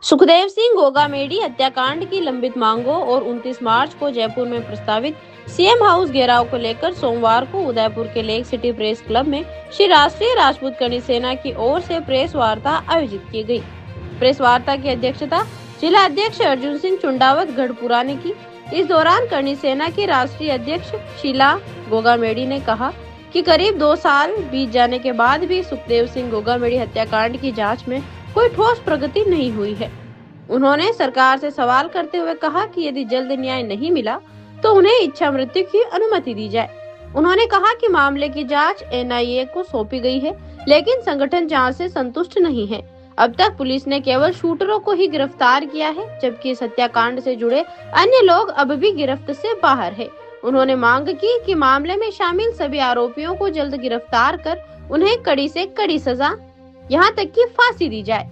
सुखदेव सिंह गोगामेडी हत्याकांड की लंबित मांगों और 29 मार्च को जयपुर में प्रस्तावित सीएम हाउस घेराव को लेकर सोमवार को उदयपुर के लेक सिटी प्रेस क्लब में श्री राष्ट्रीय राजपूत करणी सेना की ओर से प्रेस वार्ता आयोजित की गई। प्रेस वार्ता की अध्यक्षता जिला अध्यक्ष अर्जुन सिंह चुंडावत गढ़पुरा ने की। इस दौरान करणी सेना की राष्ट्रीय अध्यक्ष शीला गोगामेडी ने कहा कि करीब 2 साल बीत जाने के बाद भी सुखदेव सिंह गोगामेडी हत्याकांड की जांच में कोई ठोस प्रगति नहीं हुई है। उन्होंने सरकार से सवाल करते हुए कहा कि यदि जल्द न्याय नहीं मिला तो उन्हें इच्छा मृत्यु की अनुमति दी जाए। उन्होंने कहा कि मामले की जांच एनआईए को सौंपी गई है, लेकिन संगठन जांच से संतुष्ट नहीं है। अब तक पुलिस ने केवल शूटरों को ही गिरफ्तार किया है, जबकि इस हत्याकांड से जुड़े अन्य लोग अब भी गिरफ्त से बाहर है। उन्होंने मांग की कि मामले में शामिल सभी आरोपियों को जल्द गिरफ्तार कर उन्हें कड़ी से कड़ी सजा, यहाँ तक कि फांसी दी जाए।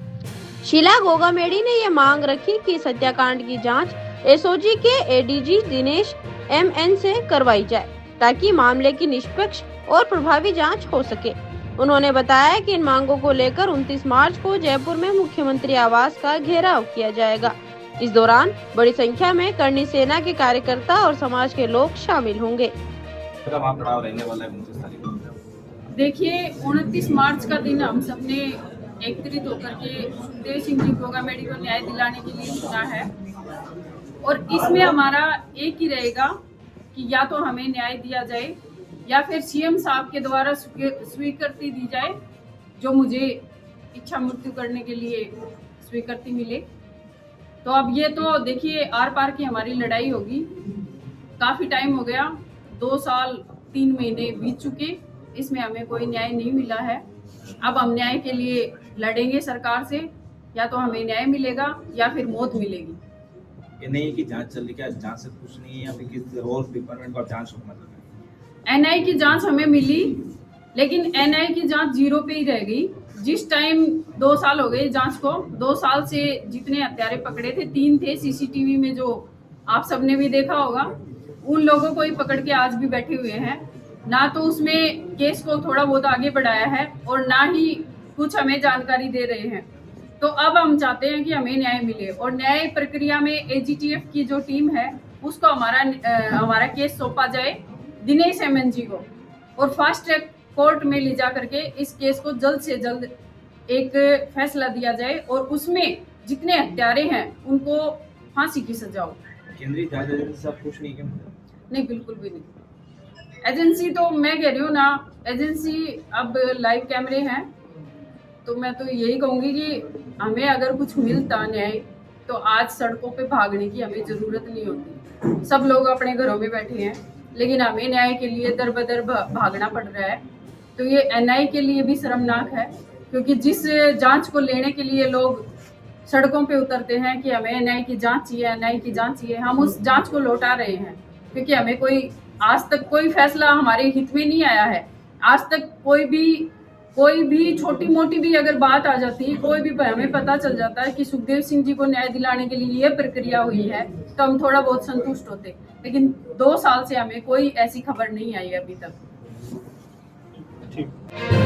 शीला गोगामेडी ने यह मांग रखी कि इस हत्याकांड की जांच एसओजी के एडीजी दिनेश एमएन से करवाई जाए, ताकि मामले की निष्पक्ष और प्रभावी जांच हो सके। उन्होंने बताया कि इन मांगों को लेकर 29 मार्च को जयपुर में मुख्यमंत्री आवास का घेराव किया जाएगा। इस दौरान बड़ी संख्या में करणी सेना के कार्यकर्ता और समाज के लोग शामिल होंगे। देखिए, 29 मार्च का दिन हम सबने एकत्रित होकर के सुखदेव सिंह जी गोगामेडी को न्याय दिलाने के लिए चुना है, और इसमें हमारा एक ही रहेगा कि या तो हमें न्याय दिया जाए या फिर सीएम साहब के द्वारा स्वीकृति दी जाए, जो मुझे इच्छा मृत्यु करने के लिए स्वीकृति मिले। तो अब ये तो देखिए, आर पार की हमारी लड़ाई होगी। काफ़ी टाइम हो गया, 2 साल 3 महीने बीत चुके, इसमें हमें कोई न्याय नहीं मिला है। अब हम न्याय के लिए लड़ेंगे सरकार से, या तो हमें न्याय मिलेगा या फिर मौत मिलेगी। एनआईए की जांच चल रही है, क्या जांच से कुछ नहीं है या फिर किसी और डिपार्टमेंट का जांच होना चाहिए? एनआईए की जांच हमें मिली, लेकिन एनआईए की जांच 0 पे ही रह गई। जिस टाइम 2 साल हो गए जांच को, 2 साल से जितने हत्यारे पकड़े थे, 3 थे सीसीटीवी में, जो आप सबने भी देखा होगा, उन लोगों को ही पकड़ के आज भी बैठे हुए हैं। ना तो उसमें केस को थोड़ा बहुत आगे बढ़ाया है और ना ही कुछ हमें जानकारी दे रहे हैं। तो अब हम चाहते हैं कि हमें न्याय मिले, और न्याय प्रक्रिया में एजीटीएफ की जो टीम है उसको हमारा केस सौंपा जाए दिनेश एमएन जी को, और फास्ट ट्रैक कोर्ट में ले जा करके इस केस को जल्द से जल्द एक फैसला दिया जाए, और उसमें जितने हत्यारे हैं उनको फांसी की सजा हो। केंद्रीय जांच एजेंसी से आप कुछ नहीं क्या? नहीं, बिल्कुल भी नहीं। एजेंसी तो मैं कह रही हूँ ना, एजेंसी अब लाइव कैमरे हैं, तो मैं तो यही कहूँगी कि हमें अगर कुछ मिलता न्याय, तो आज सड़कों पे भागने की हमें ज़रूरत नहीं होती। सब लोग अपने घरों में बैठे हैं, लेकिन हमें न्याय के लिए दर बदर भागना पड़ रहा है। तो ये एनआईए के लिए भी शर्मनाक है, क्योंकि जिस जांच को लेने के लिए लोग सड़कों पे उतरते हैं कि हमें एनआईए की जांच चाहिए, एनआईए की जांच चाहिए, हम उस जांच को लौटा रहे हैं, क्योंकि हमें आज तक कोई फैसला हमारे हित में नहीं आया है। आज तक कोई भी छोटी मोटी भी अगर बात आ जाती है, कोई भी हमें पता चल जाता है कि सुखदेव सिंह जी को न्याय दिलाने के लिए ये प्रक्रिया हुई है, तो हम थोड़ा बहुत संतुष्ट होते। लेकिन 2 साल से हमें कोई ऐसी खबर नहीं आई अभी तक। ठीक।